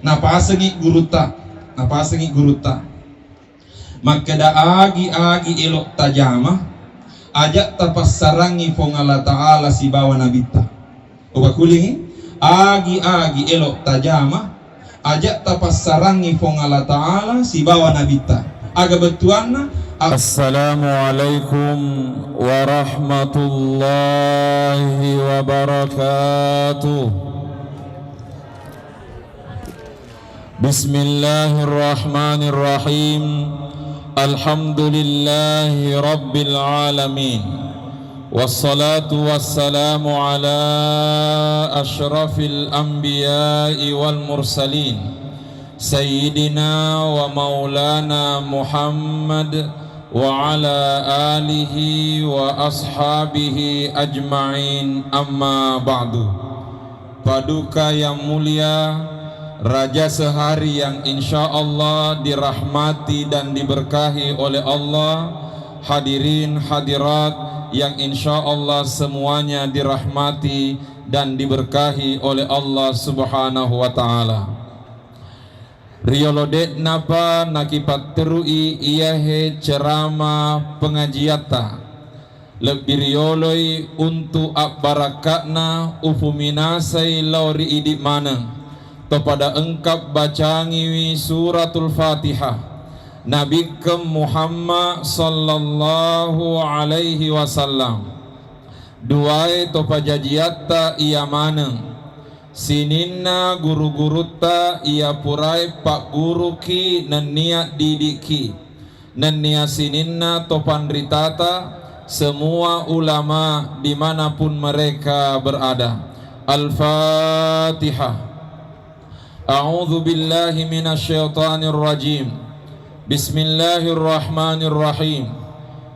napasengi guruta maka da agi elok tajama ajak tapassarangi pongala ta'ala si bawa nabita oba kulingi agi elok tajama ajak tapassarangi pongala ta'ala si bawa nabita aga betuanna. Assalamualaikum warahmatullahi wabarakatuh. Bismillahirrahmanirrahim. Alhamdulillahi rabbil alamin. Wassalatu wassalamu ala ashrafil anbiya'i wal mursalin Sayyidina wa maulana Muhammad wa ala alihi wa ashabihi ajma'in, amma ba'du. Paduka yang mulia, Raja sehari yang insya Allah dirahmati dan diberkahi oleh Allah, hadirin hadirat yang insya Allah semuanya dirahmati dan diberkahi oleh Allah subhanahu wa ta'ala. Riolodet napa nakipat terui iahe ceramah pengajiata lebih rioloi untuk barakatna ufuminasai lauri idik mana kepada engkap bacangi suratul Fatihah Nabi Muhammad sallallahu alaihi wasallam duai topa jajiata ia mana sininna guru-guruta ia purai pak guru ki nenia didiki nenia sininna topan ritata semua ulama dimanapun mereka berada. Al-Fatihah. A'udzu billahi minasyaitonir rajim. Bismillahirrahmanirrahim.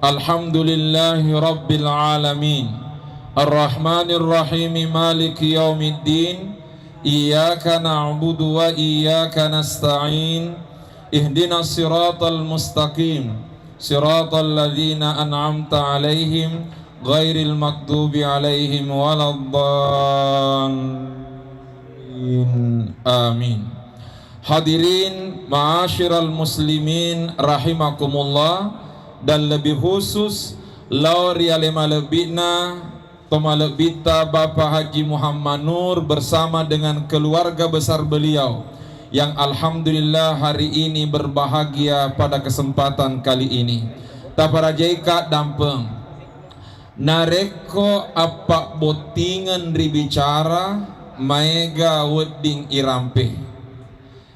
Alhamdulillahi rabbil alamin. Ar-Rahmanir-Rahim Maliki Yaumiddin. Iyyaka na'budu wa iyyaka nasta'in. Ihdinas siratal mustaqim. Siratal ladzina an'amta 'alaihim ghairil maghdubi 'alaihim waladdallin. Amin. Hadirin ma'asyiral muslimin rahimakumullah, dan lebih khusus lauri alema lebihna Tomalebita Bapak Haji Muhammad Nur bersama dengan keluarga besar beliau yang alhamdulillah hari ini berbahagia pada kesempatan kali ini. Taparajaika dampeng nareko apa botingan ribicara maega wedding irampe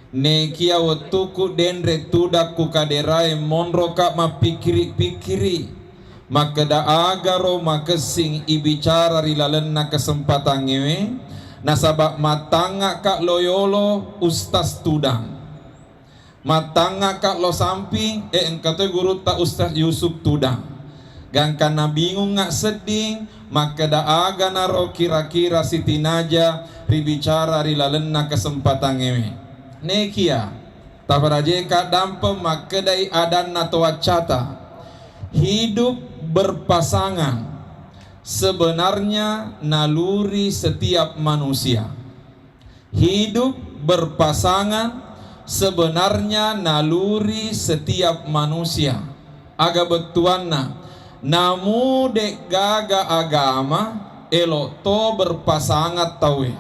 nekia wetuku denre tudaku kaderai monroka mapikiri-pikiri maka da agaro maka sing ibicara rilalenna kesempatan ngewe nasabak matanga kak loyolo ustaz tudang matanga kak lo samping engkate guru ta ustaz Yusuf tudang gangkana bingung ngak seding maka da aga naro kira-kira sitinaja ribicara rilalenna kesempatan ngewe nekia tabaraje kak dampe maka dai adan natowacata hidup berpasangan sebenarnya naluri setiap manusia. Hidup berpasangan sebenarnya naluri setiap manusia. Aga betuanna namu dek gaga agama elo to berpasangan tawe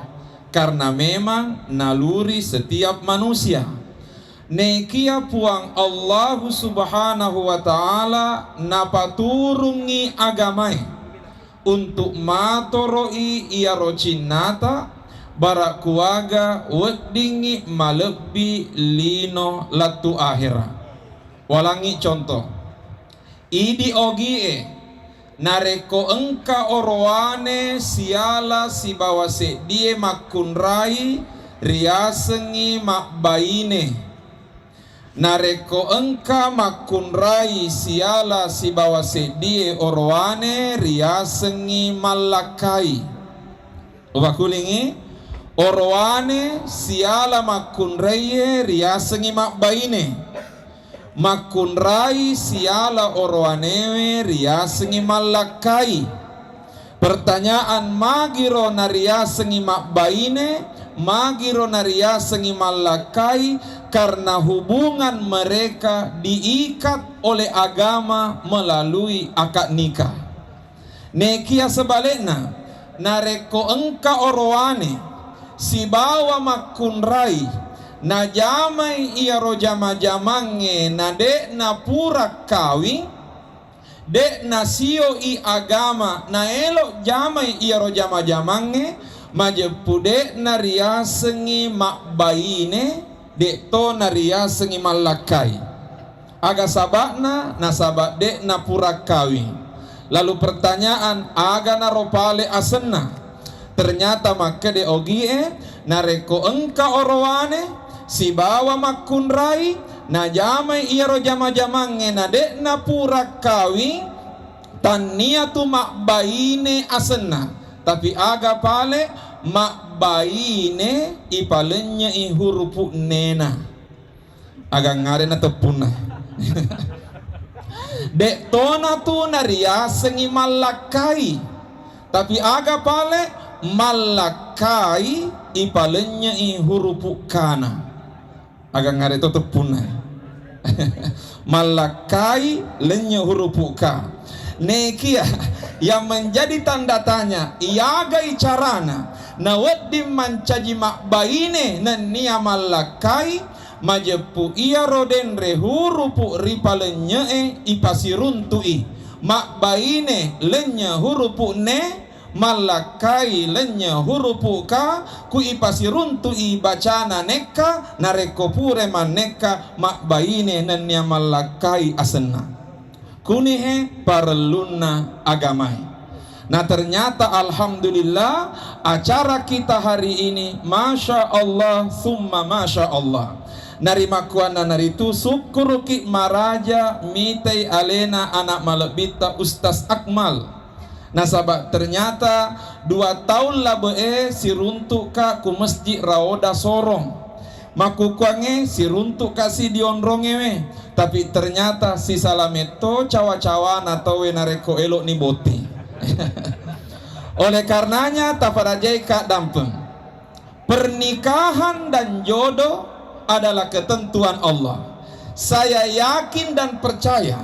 karena memang naluri setiap manusia. Nekia puang Allah subhanahu wa ta'ala napaturungi agamai untuk matoroi ia rocinata barakuaga weddingi malebi lino latu akhira. Walangi contoh idi ogie nareko engka orwane siala si bawase die makunrai riasengi makbaine nareko engka makunrai siala si bawase die orwane riasengi malakai ubakulingi orwane siala makunrai riasengi makbaine makunrai siala orwane riasengi malakai. Pertanyaan magiro nariasengi makbaine magiro naria sengi malakai karena hubungan mereka diikat oleh agama melalui akad nikah. Nekia sebaliknya nareko engka oroane si bawa makunrai na jamai ia rojama jamange na dek na pura kawi dek na sio i agama na elok jamai ia rojama jamange majepude naria sengi makbaine dek to naria sengi malakai aga sabakna na sabak dek na pura kawi. Lalu pertanyaan aga na ropale asenna ternyata maka de ogie nareko engka orowane si bawa makunrai na jamai ia rojama jamange na dek na pura kawi taniatu makbaine asenna tapi aga pale makbaine ipalenya i hurupu nena aga ngare na tepuna dek tona tu naria sengi malakai tapi aga pale malakai ipalenya i hurupu kana aga ngare to tepuna malakai lenya hurupu ka nekia yang menjadi tanda tanya iaga icarana na waddi mancaji makbaine nan nia malakai majepu ia roden rehurupu ripalenya ipasiruntui makbaine lenya hurupu ne malakai lenya hurupu ka ku ipasiruntui bacana neka nareko pure maneka makbaine nan nia malakai asenna kunihe parluna agamai. Nah ternyata alhamdulillah acara kita hari ini masya Allah summa masya Allah narima kuana naritu syukur ki maraja mitei alena anak malebita Ustaz Akmal. Nah sabak ternyata 2 tahun labe si runtuk ka ku masjid Raoda Sorong makukuange si runtuk kasih dionronge tapi ternyata si salameto cawa-cawa atau nareko elok ni boti. Oleh karenanya taparajai kak dampeng pernikahan dan jodoh adalah ketentuan Allah. Saya yakin dan percaya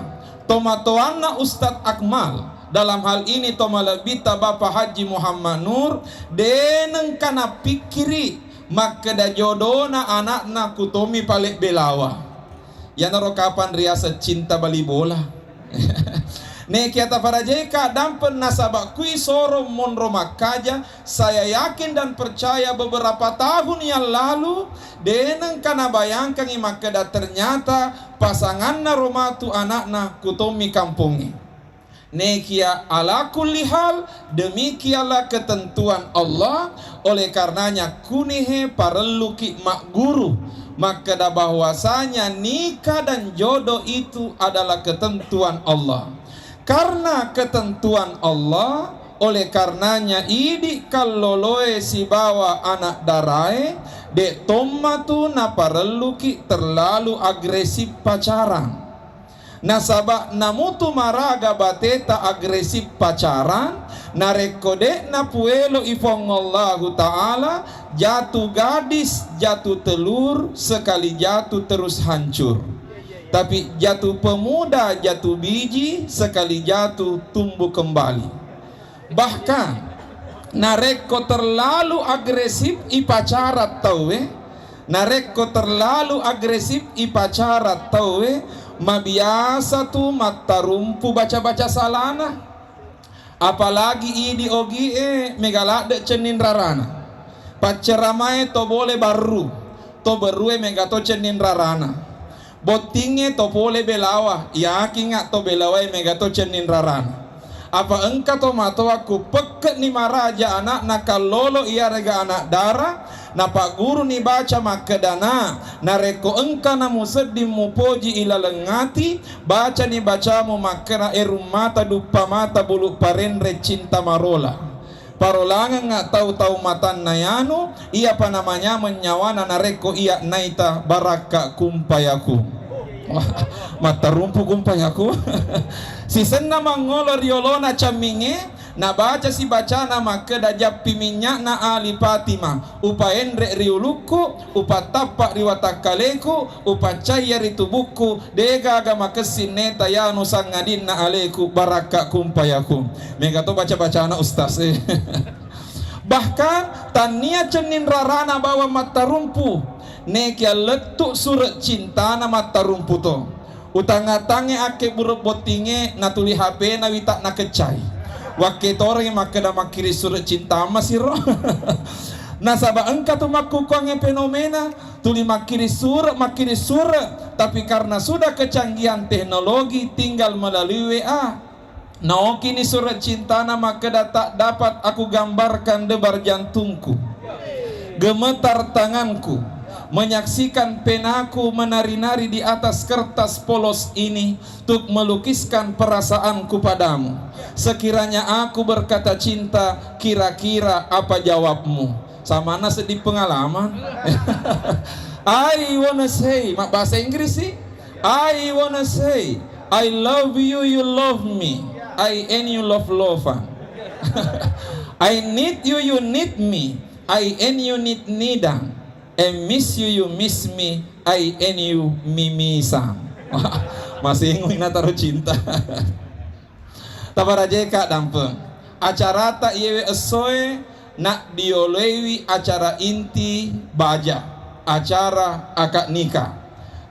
tomatoana Ustadz Akmal dalam hal ini tomalabita Bapak Haji Muhammad Nur deneng kana pikiri maka da jodona anakna kutomi palek belawa ya naro kapan riasa cinta bali bola ne kiata farajeka dampen nasabak kui soro monro makaja saya yakin dan percaya beberapa tahun yang lalu deneng kana bayangkan makada ternyata pasanganna romatu anakna kutomi kampungi nekia ala kulli hal demikianlah ketentuan Allah. Oleh karenanya kunihe parelluki mak guru maka dah bahwasanya nikah dan jodoh itu adalah ketentuan Allah. Karena ketentuan Allah oleh karenanya idi kalloloe si bawa anak darai de tomatu na parelluki terlalu agresif pacaran. Nasabak namutu maraga bateta agresif pacaran narekode na puelo ifongollahu ta'ala jatuh gadis jatuh telur sekali jatuh terus hancur tapi jatuh pemuda jatuh biji sekali jatuh tumbuh kembali. Bahkan nareko terlalu agresif ipacarat tawe nareko terlalu agresif ipacarat tawe mabiasa tu mata rumpu baca-baca salana apalagi idi ogi megalak de cenin rarana paceramai to boleh baru to berue megato cenin rarana botinge to boleh belawa yakin ngak to belawa megato cenin rarana apa engka to mato aku peket ni maraja anak nakalolo iya rega anak darah na pak guru ni baca makedana nareko engka na museddim mupoji ila lengati baca ni baca mu makera erumata dupa mata bulu parendre cinta marola parolangan nggak tahu-tahu matan nayanu iya apa namanya menyawana nareko iya naita baraka kumpayaku mata rumpu kumpayaku si senna mangolo riolona caminge na baca si baca nama kedajap piminyak na ali Fatimah upa endre riuluku upa tapak riwatakaleku upa caya ritubuku dega agama kesine tayanu sangadin na aleku baraka kumpayaku. Mega to baca anak ustaz bahkan tania cenin rarana bawa mata rumpu nekia letuk surat cinta na mata rumpu to utang-atange ake buruk botinge na tuli HP na witak na kecai wake tore makeda makiri surat cinta masih roh nah sabah engka tu makukuange fenomena tuli makiri surat tapi karena sudah kecanggihan teknologi tinggal melalui WA nah kini surat cinta na makeda tak dapat aku gambarkan debar jantungku gemetar tanganku menyaksikan penaku menari-nari di atas kertas polos ini untuk melukiskan perasaanku padamu. Sekiranya aku berkata cinta, kira-kira apa jawabmu? Sama na sedih pengalaman. I wanna say, mak bahasa Inggris sih. I wanna say, I love you, you love me. I and you love lovan. I need you, you need me. I and you need nidang. I miss you, you miss me. I and you mimisan. Masih ingin taruh cinta. Tabaraje kak dampeng. Acara tak yewe esoe nak diolewi acara inti baja. Acara akad nikah.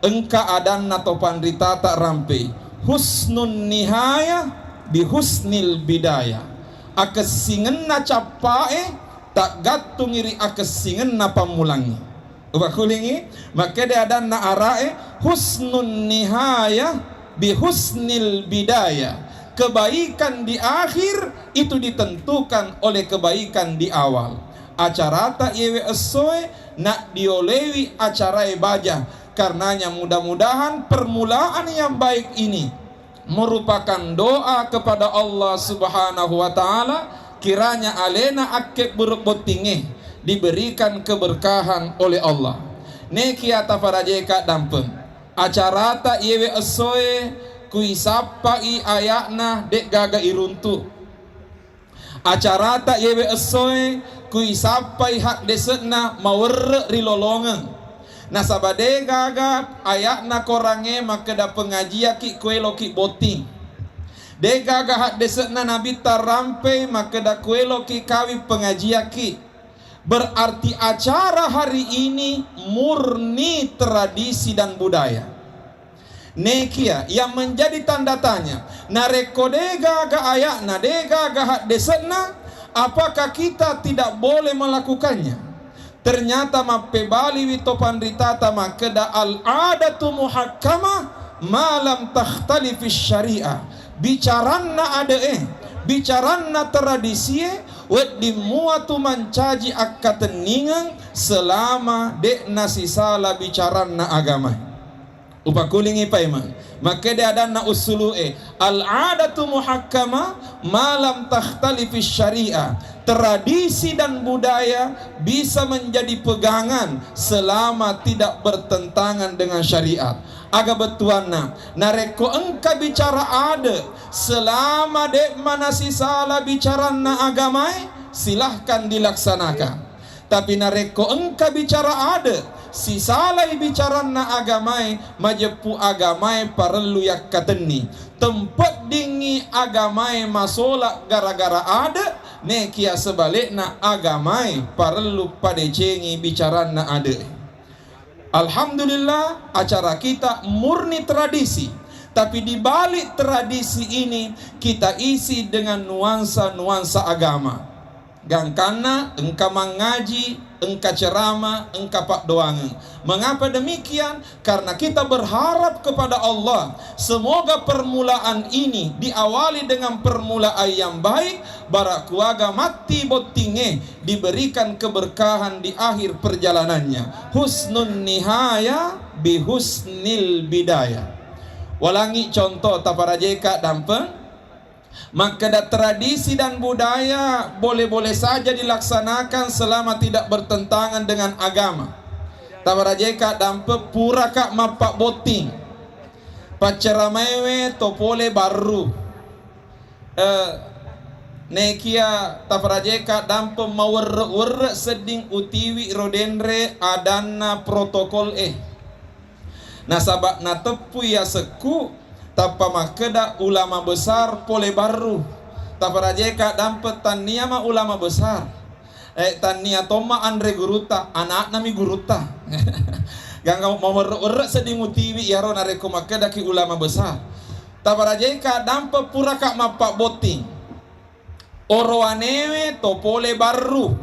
Engka adan na topan rita tak rampe. Husnun nihaya bi husnil bidaya. Akesingen na capae tak gatung iri akesingen na pamulangi. Ubakulingi maka dia ada na arae husnun nihaya bi husnil bidaya. Kebaikan di akhir itu ditentukan oleh kebaikan di awal. Acara tak yewe esoe nak diolewi acara ibadah. Karenanya mudah-mudahan permulaan yang baik ini merupakan doa kepada Allah Subhanahu wa taala kiranya alena akek berbotinge diberikan keberkahan oleh Allah. Nekia tafarajeka dampeng. Acara tak yewe esoe kuisapa i ayakna dek gaga iruntu. Acara tak yewe esoe kuisapa i hak desetna mawer rilolongen. Nasabade gaga ayakna korange makeda pengajian ki kuelo ki boting. De gaga hak desetna nabi tarampe makeda kuelo ki kawi pengajian ki. Berarti acara hari ini murni tradisi dan budaya. Nekia yang menjadi tanda tanya. Nareko dega ga ayakna dega ga hak desetna, apakah kita tidak boleh melakukannya? Ternyata mapebali witopan ritata makeda al-adatu muhakkama malam takhtalifis syariah. Bicaranna bicaranna tradisi wet dimuatu mancaji akateningan selama dek nasi salah bicaranna agama. Upakulingi paiman. Maka dia ada na usulu al-adatu muhakkama malam takhtalifis syariah. Tradisi dan budaya bisa menjadi pegangan selama tidak bertentangan dengan syariat. Aga betuana nareko engka bicara ada selama dek mana si salah bicara na agamai silahkan dilaksanakan. Tapi nareko engka bicara ada si salah bicara na agamai majepu agamai perlu yak kateni tempat dingi agamai masolak gara-gara ada nekia sebalikna agamai perlu padecengi bicara na ada. Alhamdulillah acara kita murni tradisi. Tapi di balik tradisi ini kita isi dengan nuansa-nuansa agama. Gangkana engka mengaji, engka ceramah, engka pak doangan. Mengapa demikian? Karena kita berharap kepada Allah semoga permulaan ini diawali dengan permulaan yang baik. Barakuaga mati botinge diberikan keberkahan di akhir perjalanannya. Husnun nihaya bi husnil bidaya. Walangi contoh taparajeka dampeng. Maka tradisi dan budaya boleh-boleh saja dilaksanakan selama tidak bertentangan dengan agama. Tabarajeka dampe pura kak mapak boting. Paceramewe topole baru. Nekia taparajeka dampo mawer seding utiwi rodenre adana protokol nasabak na tepu ya seku tapa makeda ulama besar pole baru taparajeka dampet tania ma ulama besar tania toma Andre Guruta anak nami Guruta gangga mawer seding utiwi ya ro nareko makeda ki ulama besar taparajeka dampe pura kak mapak boting Oroanewe topole baru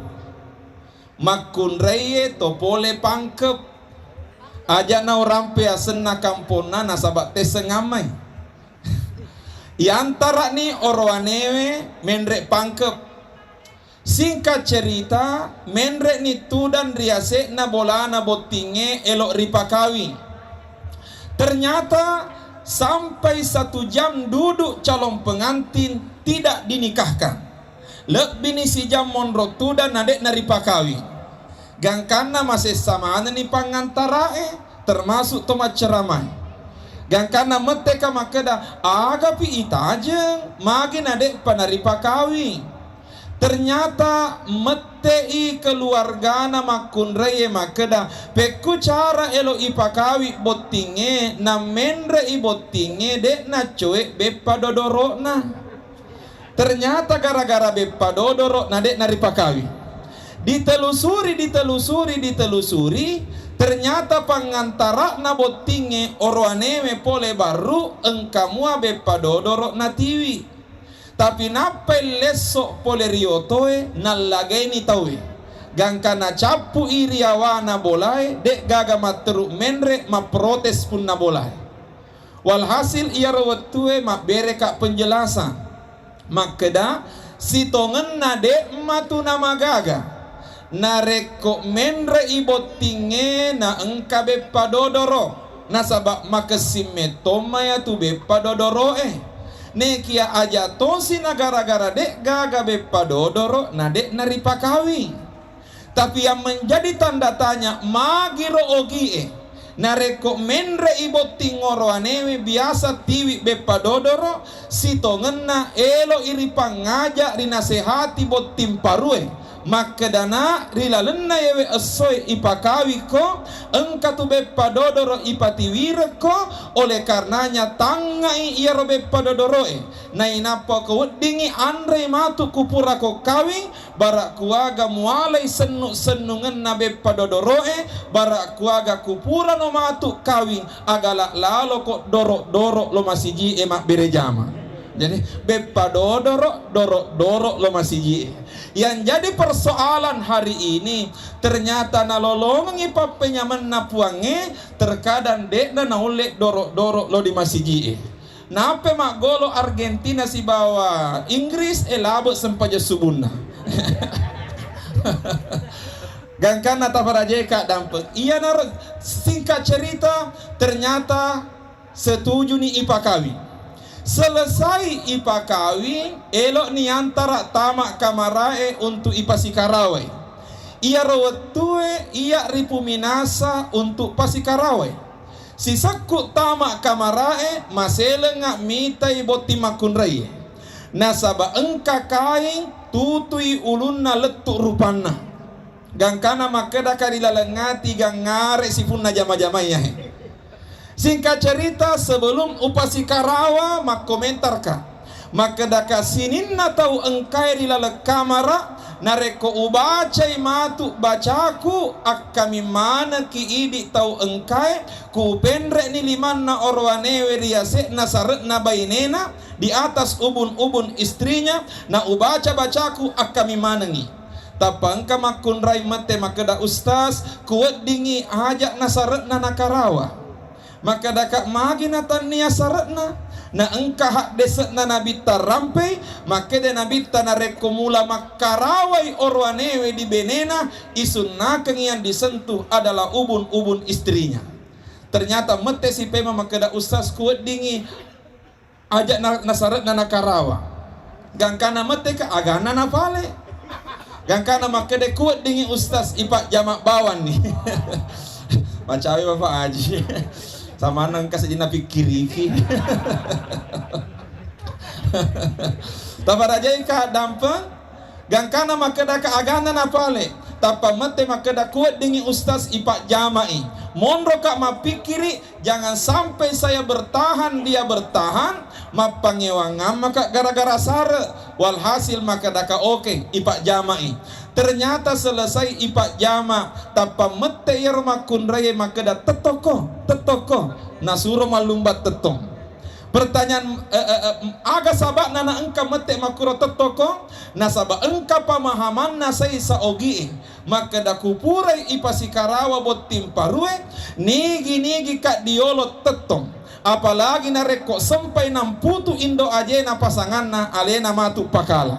makunreye topole pangkep aja na rampe asena kampona nasabak tesengamai iantara ni oroanewe menrek pangkep singkat cerita menrek ni tudan riase na bolana botinge elok ripakawi ternyata sampai 1 jam duduk calon pengantin tidak dinikahkan lebih ni si jam monro tuda nadek nari pakawi gangkana masih sama ni pangantara termasuk tomat ceramai gangkana meteka makeda agapi itajeng magi nadek panari pakawi ternyata metei keluargana makun reye makeda peku cara elo ipakawi botinge na menre i botinge dek na cuek bepa dodorona ternyata gara-gara bepa dodoro nadek nari pakawi ditelusuri ternyata pangantara na botinge oroanewe pole baru engkamua bepa dodoro natiwi tapi napel lesok pole riotoe nalageni tawe gangkana capu iriawana bolai dek gaga materu menre ma protes pun na bolai walhasil ia rawatue ma bereka penjelasan makeda si tongen nade matu nama gaga nareko menre ibotinge na engka bepa dodoro nasabak makesime tomaya tu bepa dodoro nekia aja tosi na gara-gara dek gaga bepa dodoro na dek naripakawi tapi yang menjadi tanda tanya magiro ogi nareko menre iboting oroanewe biasa tiwi bepa dodoro si tongena elo iri pangaja rinasehati botim parue makedana rilalena yewe esoy ipakawi ko engka tu bepa dodoro ipatiwire ko oleh karenanya tangai iya ro bepa dodoro na inapa ko dingi andre matu kupura ko kawi barak kuaga mualai senungan na bepa dodoro barak kuaga kupura no matu kawing agala lalo kok dorok lo masiji emak berejama jadi bepa dorok lo masiji yang jadi persoalan hari ini ternyata nalolong ngipap penyaman napuange terkadang dek na naulek dorok lo di masiji nape mak golo Argentina si bawa Inggris elabot sempaja subuna gangkana taparajeka dampet iya naro singkat cerita ternyata setuju ni ipakawi selesai ipakawi elok ni antara tamak kamarae untuk ipasikarawai iya rawatue iya ripuminasa untuk pasikarawai sisaku tamak kamarae maselengak mitai boti makunrai nasaba engka kain tutui ulunna letuk rupana gangkana makeda karilalengati gangare sipuna jama-jamanya singkat cerita sebelum upasikarawa mak komentar ka makeda kasininna tau engkai rilale kamara nareko ubacai matu bacaku akami mana ki idi tau engkai ku penre ni limanna orwanewe riase nasaret na bainena di atas ubun-ubun istrinya na ubaca bacaku akami manengi tapangka makun rai mate makeda ustaz kuat dingi ajak nasaret na nakarawa maka dakak magi natan niya saratna na engka hak deset na nabita rampe maka de nabita na rekomula makarawai orwanewe di benena isun nakeng yang disentuh adalah ubun-ubun istrinya ternyata mete si pema makeda ustaz kuat dingi ajak nasarat na nakarawa gangkana mete ka agana na pale gangkana makede kuat dingi ustaz ipak jamak bawan nih bacawi Bapak Haji sama nang kasih dina pikir iki Tabarajai ka dampa gangkana makeda ka agana na pale tapa mate makeda kuat dengan ustaz ipak jamai mondro kak mapikiri jangan sampai saya bertahan dia bertahan mapangewangam maka gara-gara sare walhasil makeda ka oke ipak jamai ternyata selesai ipak jama tapa mete yerma kunraye makeda tetoko nasuro malumbat tetong. Pertanyaan aga sabak nana engka mete makuro tetoko nasaba engka pamahaman nasai saogi maka dakupurai ipasi karawa bot timparue nigi kak diolot tetong apalagi nareko sampai 60 indo ajena pasanganna alena matu pakala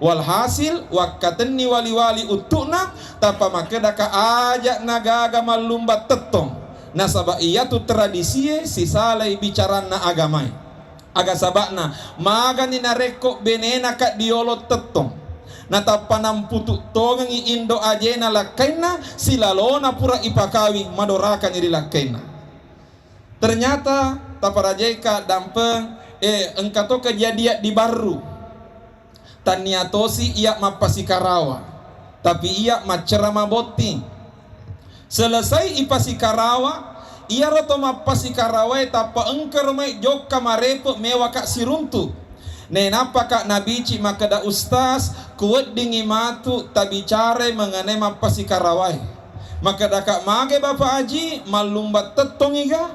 walhasil wakatenni wali-wali utukna tapa makeda ka ajak nagaga malumbat tetong nasaba iya tu tradisi si salai bicarana agamai aga sabakna magani nareko benena kak diolot tetong nata panamputu tongengi indo ajena lakaina silalona pura ipakawi madoraka nyiri lakaina ternyata taparajeka dampeng engkato kejadian di baru taniatosi iya mapasi karawa tapi iya macerama boti selesai ipasi karawa ia roto mapasi karawa tapa engker mai jok kamarepo mewa kak siruntu nenapa kak nabici makada ustaz kuat dingi matu tabicara mengenai mapasi karawa makada kak mage bapak aji malumbat tetong iga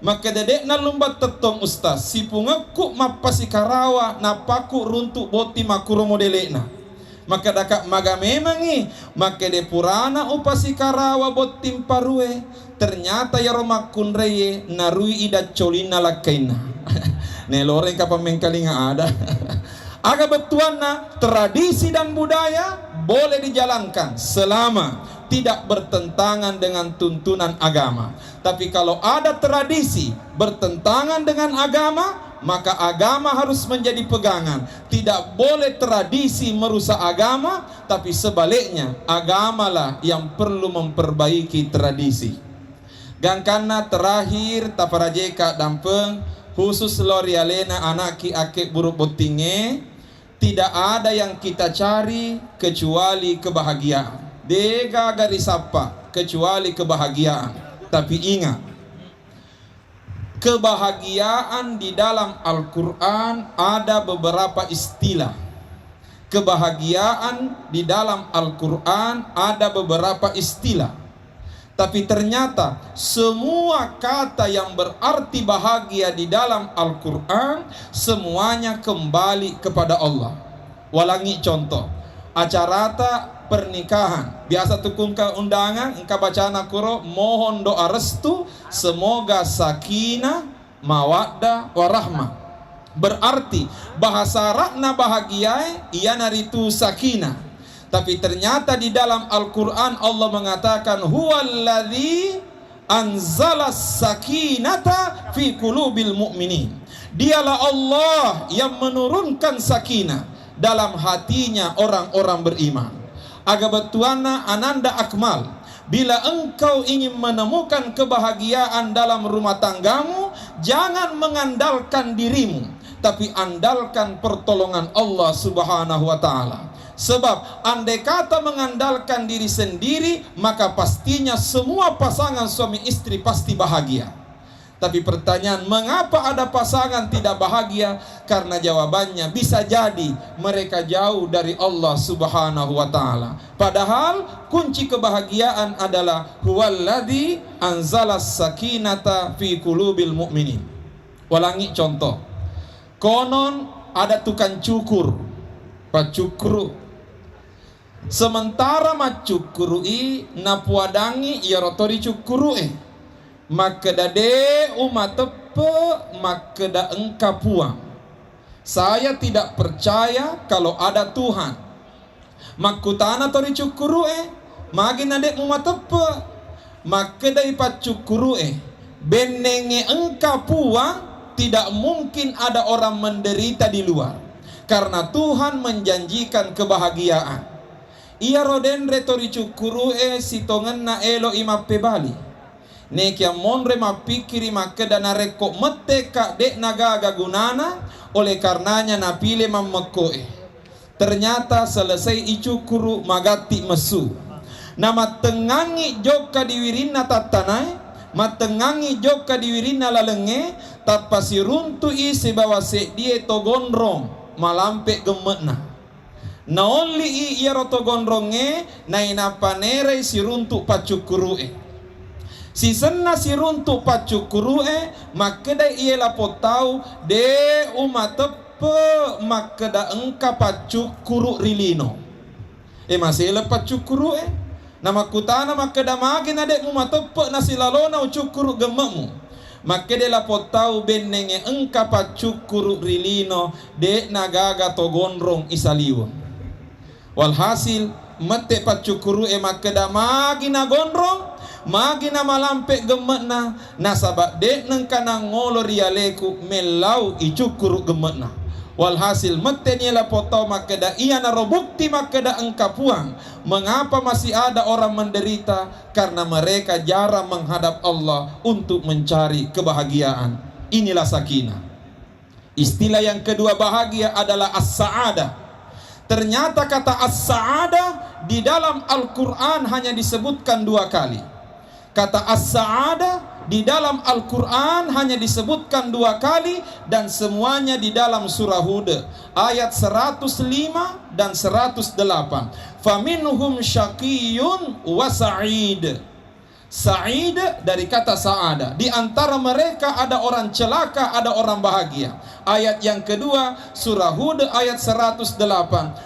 maka dedek na lumbat tetong ustaz si pungaku mapasi karawa napaku runtuk boti makuro modelena maka dakak maga memangi maka de purana upasi karawa bot timparue ternyata ya roma kunreye narui ida colina lakaina ne loreng kapang mengkalinga ada aga betuana tradisi dan budaya boleh dijalankan selama tidak bertentangan dengan tuntunan agama tapi kalau ada tradisi bertentangan dengan agama maka agama harus menjadi pegangan. Tidak boleh tradisi merusak agama, tapi sebaliknya agamalah yang perlu memperbaiki tradisi. Gangkana terakhir taparajeka dampeng khusus lorialena anaki ake buruk botinge tidak ada yang kita cari kecuali kebahagiaan. Dega garisapa kecuali kebahagiaan. Tapi ingat kebahagiaan di dalam Al-Quran ada beberapa istilah. Kebahagiaan di dalam Al-Quran ada beberapa istilah. Tapi ternyata semua kata yang berarti bahagia di dalam Al-Quran semuanya kembali kepada Allah. Walangi contoh acarata pernikahan biasa tukung ke undangan engka bacana kuro mohon doa restu semoga sakinah mawaddah warahmah berarti bahasa rakna bahagia ia naritu sakinah tapi ternyata di dalam Al-Quran Allah mengatakan huwallazi anzala sakinata fi qulubil mu'minin dialah Allah yang menurunkan sakinah dalam hatinya orang-orang beriman. Aga betuana ananda akmal bila engkau ingin menemukan kebahagiaan dalam rumah tanggamu jangan mengandalkan dirimu tapi andalkan pertolongan Allah subhanahu wa ta'ala sebab andai kata mengandalkan diri sendiri maka pastinya semua pasangan suami istri pasti bahagia. Tapi pertanyaan mengapa ada pasangan tidak bahagia? Karena jawabannya bisa jadi mereka jauh dari Allah subhanahu wa ta'ala. Padahal kunci kebahagiaan adalah huwallazi anzala sakinata fi qulubil mu'minin. Walangi contoh. Konon ada tukang cukur, pacukru. Sementara macukru napuadangi ya rotori cukuru maka dade umat tepe maka da engka puang. Saya tidak percaya kalau ada Tuhan. Makutana tori cukuru magi nade umat tepe maka da ipat cukuru benenge engka puang tidak mungkin ada orang menderita di luar karena Tuhan menjanjikan kebahagiaan. Ia roden retori cukuru sitongan na elo imape bali. Nekia monre mapikiri makeda nareko meteka dek nagaga gunana, oleh karenanya napile mammekoe. Ternyata selesai icukuru magati mesu. Nama tengangi joka diwirina tatanai, matengangi joka diwirina lalenge, tapasi runtu isi bawa se die togondrong malampe gemetna. Naoli i iero togondronge na inapanere si runtu pacukurue. Si senna si runtu pacukurue makeda iela potau de umatepe makeda engka pacukuru rilino. Masih lepas cukuru nama kutana makeda magin adek umatepe nasi lalona ucukuru gememu. Makeda la potau benenge engka pacukuru rilino de nagaga togondrong isaliwa. Walhasil mete pacukuru makeda magina gondrong magina malampe gemetna nasabak dek nengkana ngolo rialeku melau icukuru gemetna. Walhasil mete niela potau makeda ia narobukti makeda engka puang. Mengapa masih ada orang menderita? Karena mereka jarang menghadap Allah untuk mencari kebahagiaan. Inilah sakinah. Istilah yang kedua bahagia adalah as-sa'adah. Ternyata kata as-sa'adah di dalam Al-Quran hanya disebutkan 2 kali. Kata as-sa'adah di dalam Al-Quran hanya disebutkan 2 kali dan semuanya di dalam surah Hud ayat 105 dan 108. Faminhum syaqiyun wa sa'id. Sa'id dari kata sa'ada. Di antara mereka ada orang celaka, ada orang bahagia. Ayat yang kedua surah Hud ayat 108.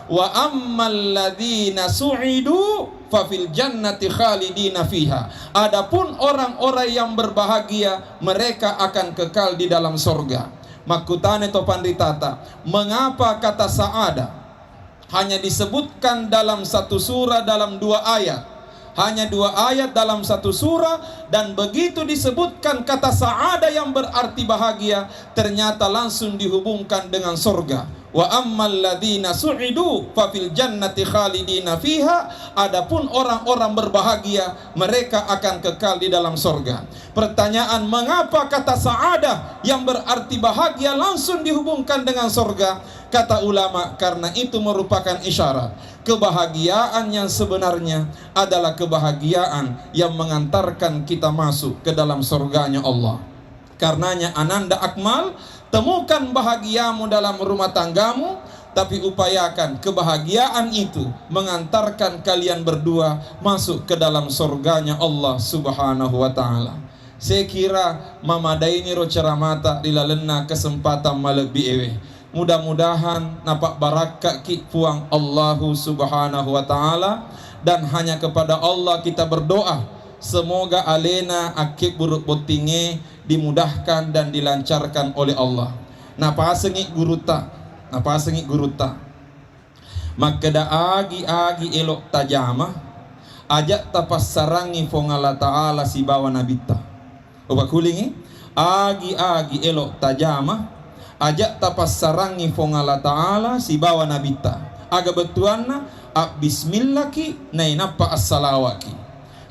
Wa ammal ladzina su'idu fa fil jannati khalidina fiha. Adapun orang-orang yang berbahagia, mereka akan kekal di dalam sorga. Makutane topan ditata. Mengapa kata sa'ada hanya disebutkan dalam 1 surah dalam 2 ayat? Hanya 2 ayat dalam 1 surah, dan begitu disebutkan kata sa'ada yang berarti bahagia, ternyata langsung dihubungkan dengan sorga. Wa ammal ladzina su'idu fa fil jannati khalidina fiha. Adapun orang-orang berbahagia, mereka akan kekal di dalam sorga. Pertanyaan, mengapa kata sa'adah yang berarti bahagia langsung dihubungkan dengan sorga? Kata ulama, karena itu merupakan isyarat kebahagiaan yang sebenarnya adalah kebahagiaan yang mengantarkan kita masuk ke dalam surganya Allah. Karenanya Ananda Akmal, temukan bahagiamu dalam rumah tanggamu, tapi upayakan kebahagiaan itu mengantarkan kalian berdua masuk ke dalam surganya Allah Subhanahu wa ta'ala. Saya kira mamadaini ro ceramata dilalena kesempatan malek ewe. Mudah-mudahan napak barakah ki puang Allahu Subhanahu wa ta'ala, dan hanya kepada Allah kita berdoa semoga alena akib buruk botinge dimudahkan dan dilancarkan oleh Allah. Napa sengi guruta makeda agi elok tajama ajak tapas sarangi fongala ta'ala si bawa nabita oba kulingi agi elok tajama ajak tapas sarangi fongala ta'ala si bawa nabita aga betuanna bismillah ki nainapa as-salawaki.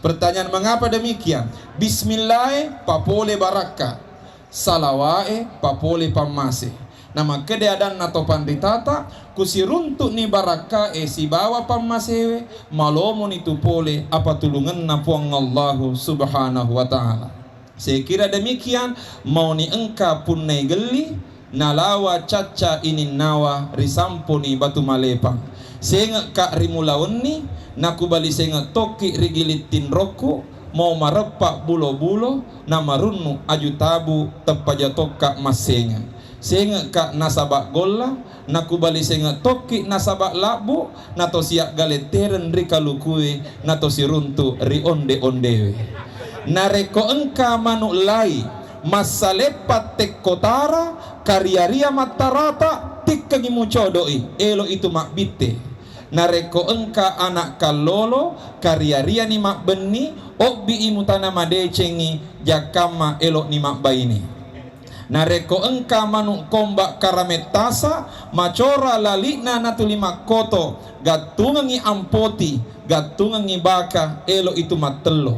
Pertanyaan, mengapa demikian? Bismillah papole baraka, salawae papole pamase. Nama kedeadan nato panditata kusiruntuk ni baraka si bawa pamasewe malomo ni tupole apa tulungan na puang Allahu Subhanahu wa ta'ala. Saya kira demikian, mau ni engka pun nai geli nalawa caca ini nawa risamponi batu malepang senga ka rimulawan ni nakubali senga toki rigilitin roku mau marepak bulo-bulo na marunnu ajutabu tepaja toka masenga senga ka nasabak golla nakubali senga toki nasabak labu nato siak galeteren rikalukue nato siruntu ri onde-ondewe nareko engka manuk lai masalepat tek kotara karyaria matarata tik kangimu codoi elo itu mak bitte nareko engka anak kalolo karyaria ni mak beni obi imutana madecengi jakama elo ni mak baini nareko engka manuk kombak karametasa macora lalina natulima koto gatungangi ampoti gatungangi baka elo itu mak telo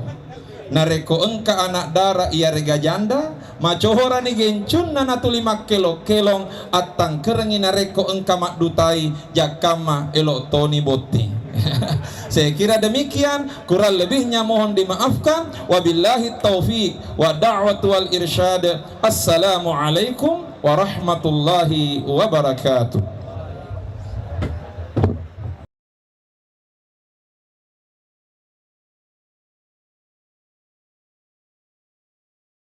nareko engka anak dara ia rega janda macohora ni gencun nana tulima kelong atang kerengi nareko engka mak dutai jakama elok toni boti. Saya kira demikian, kurang lebihnya mohon dimaafkan. Wabillahi taufiq wa da'watu wal irsyad. Assalamualaikum warahmatullahi wabarakatuh.